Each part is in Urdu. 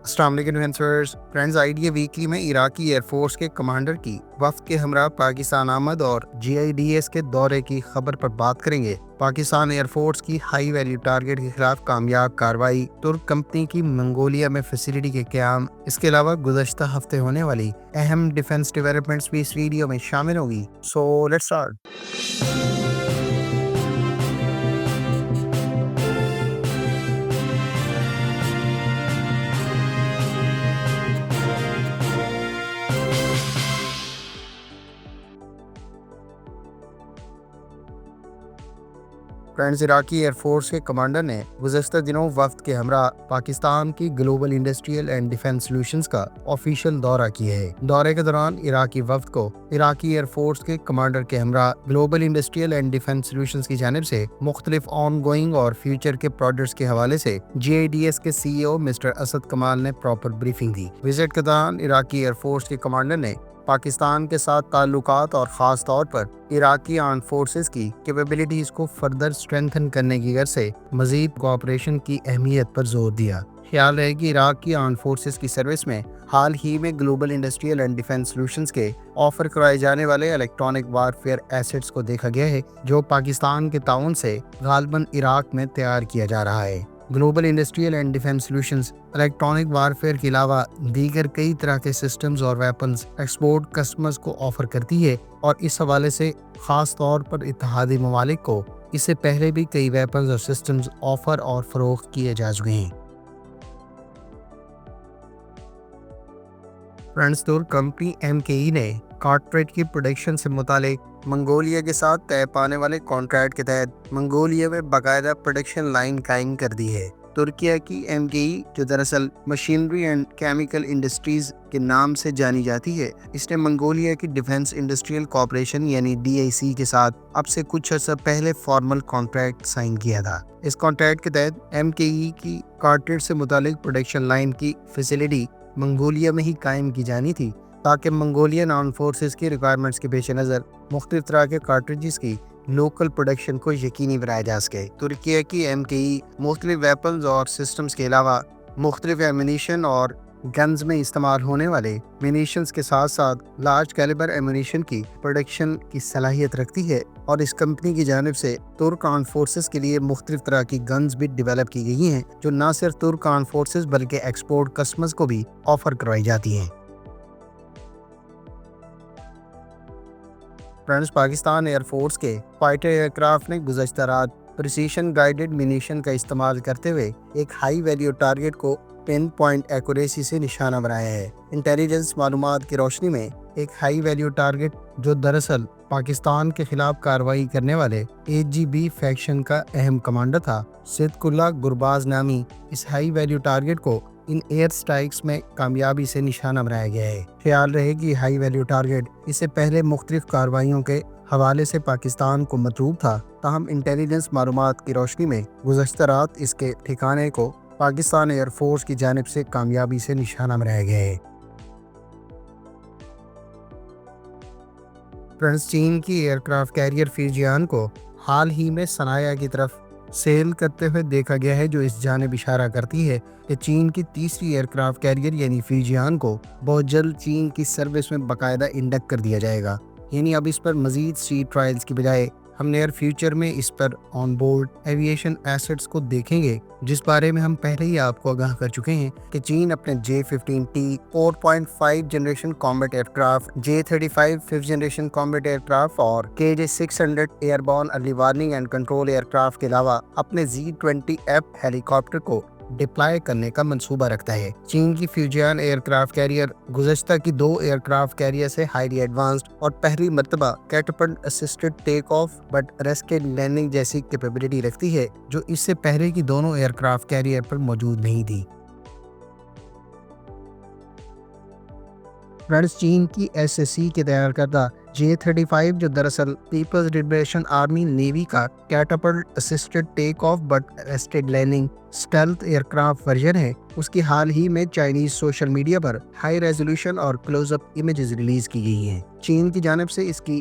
السلام علیکم فرینڈز، آئیڈیا ویکلی میں عراقی ایئر فورس کے کمانڈر کی وفد کے ہمراہ پاکستان آمد اور GIDS کے دورے کی خبر پر بات کریں گے۔ پاکستان ایئر فورس کی ہائی ویلیو ٹارگٹ کے خلاف کامیاب کارروائی، ترک کمپنی کی منگولیا میں فیسلٹی کے قیام، اس کے علاوہ گزشتہ ہفتے ہونے والی اہم ڈیفنس ڈیولپمنٹس بھی اس ویڈیو میں شامل ہوگی۔ So let's start. فرینڈز، عراقی ایئر فورس کے کمانڈر نے گزشتہ دنوں وفد کے ہمراہ پاکستان کی global industrial and defence solutions کا آفیشیل دورہ کیا ہے۔ دورے کے دوران عراقی وفد کو عراقی ایئر فورس کے کمانڈر کے ہمراہ global industrial and defence solutions کی جانب سے مختلف آن گوئنگ اور فیوچر کے پروجیکٹس کے حوالے سے GIDS کے CEO مسٹر اسد کمال نے پراپر بریفنگ دی۔ وزٹ کے دوران عراقی ایئر فورس کے کمانڈر نے پاکستان کے ساتھ تعلقات اور خاص طور پر عراقی آرم فورسز کی کیپیبلٹیز کو فردر اسٹرینتھن کرنے کی غرض سے مزید کوآپریشن کی اہمیت پر زور دیا۔ خیال ہے کہ عراق کی آرم فورسز کی سروس میں حال ہی میں global industrial and defence solutions کے آفر کرائے جانے والے الیکٹرانک وارفیئر ایسٹس کو دیکھا گیا ہے، جو پاکستان کے تعاون سے غالباً عراق میں تیار کیا جا رہا ہے۔ Global industrial and defence solutions electronic warfare کے علاوہ دیگر کئی طرح کے سسٹمز اور ویپنز ایکسپورٹ کسٹمرز کو آفر کرتی ہے، اور اس حوالے سے خاص طور پر اتحادی ممالک کو اس سے پہلے بھی کئی ویپنز اور سسٹمز آفر اور فروخت کیے جا چکے ہیں۔ فرینڈز، ترک کمپنی MKE نے کارٹریج کی پروڈکشن سے متعلق منگولیا کے ساتھ طے پانے والے کانٹریکٹ کے تحت منگولیا میں باقاعدہ پروڈکشن لائن قائم کر دی ہے۔ ترکیہ کی MKE، جو دراصل مشینری اینڈ کیمیکل انڈسٹریز کے نام سے جانی جاتی ہے، اس نے منگولیا کی ڈیفنس انڈسٹریل کارپوریشن یعنی DIC کے ساتھ اب سے کچھ عرصہ پہلے فارمل کانٹریکٹ سائن کیا تھا۔ اس کانٹریکٹ کے تحت MKE کی کارٹریج سے متعلق پروڈکشن لائن کی فیسلٹی منگولیا میں ہی قائم کی جانی تھی، تاکہ منگولین آرم فورسز کی ریکوائرمنٹس کے پیش نظر مختلف طرح کے کارٹریجز کی لوکل پروڈکشن کو یقینی بنایا جا سکے۔ ترکیہ کی MKE مختلف ویپنز اور سسٹمز کے علاوہ مختلف ایمونیشن اور گنز میں استعمال ہونے والے مینیشنز کے ساتھ ساتھ لارج کیلیبر ایمونیشن کی پروڈکشن کی صلاحیت رکھتی ہے، اور اس کمپنی کی جانب سے ترک آرم فورسز کے لیے مختلف طرح کی گنز بھی ڈیولپ کی گئی ہیں، جو نہ صرف ترک آرم فورسز بلکہ ایکسپورٹ کسٹمرز کو بھی آفر کروائی جاتی ہیں۔ فرینڈز، پاکستان ایئر فورس کے فائٹر ایئر کرافٹ نے گزشتہ رات پریسیشن گائیڈڈ مینیشن کا استعمال کرتے ہوئے ایک ہائی ویلیو ٹارگٹ کو پن پوائنٹ ایکوریسی سے نشانہ بنایا ہے۔ انٹیلیجنس معلومات کی روشنی میں ایک ہائی ویلیو ٹارگٹ، جو دراصل پاکستان کے خلاف کارروائی کرنے والے HGB فیکشن کا اہم کمانڈر تھا، صدق اللہ گرباز نامی اس ہائی ویلیو ٹارگٹ کو ان ایئر سٹرائکس میں کامیابی سے نشانہ بنایا گیا ہے۔ خیال رہے کہ ہائی ویلیو ٹارگٹ اس سے پہلے مختلف کارروائیوں کے حوالے سے پاکستان کو مطلوب تھا، تاہم انٹیلیجنس معلومات کی روشنی میں گزشتہ رات اس کے ٹھکانے کو پاکستان ایئر فورس کی جانب سے کامیابی سے نشانہ بنایا گیا ہے۔ فرینڈز، چین کی ایئر کرافٹ کیریئر فیجیان کو حال ہی میں صنعاء کی طرف سیل کرتے ہوئے دیکھا گیا ہے، جو اس جانب اشارہ کرتی ہے کہ چین کی تیسری ایئر کرافٹ کیریئر یعنی فیجیان کو بہت جلد چین کی سروس میں باقاعدہ انڈکٹ کر دیا جائے گا۔ یعنی اب اس پر مزید سی ٹرائلز کی بجائے ہم نیئر فیوچر میں اس پر آن بورڈ ایویشن ایسٹس کو دیکھیں گے، جس بارے میں ہم پہلے ہی آپ کو آگاہ کر چکے ہیں کہ چین اپنے J-15T 4.5 generation combat aircraft, J-35 5th generation combat aircraft اور KJ-600 airborne early warning and control aircraft کے علاوہ اپنے Z-20F ہیلی کاپٹر کو ڈپلائی کرنے کا منصوبہ رکھتا ہے۔ چین کی فیوجیان ایئر کرافٹ کیریئر گزشتہ کی 2 ایئر کرافٹ کیریئر سے ہائیلی ایڈوانسڈ اور پہلی مرتبہ catapult assisted takeoff arrested landing جیسی کیپیبلٹی رکھتی ہے، جو اس سے پہلے کی دونوں ایئر کرافٹ کیریئر پر موجود نہیں تھی۔ فرینڈز، چین کی SAC کے تیار کردہ J-35، جو دراصل پیپلز لبریشن آرمی نیوی کا catapult assisted takeoff arrested landing stealth aircraft version ہے، اس کی حال ہی میں چائنیز سوشل میڈیا پر ہائی ریزولوشن اور کلوز اپ امیجز ریلیز کی گئی ہیں۔ چین کی جانب سے اس کی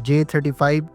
J-35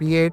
P-8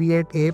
P-8A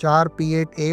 4 P-8A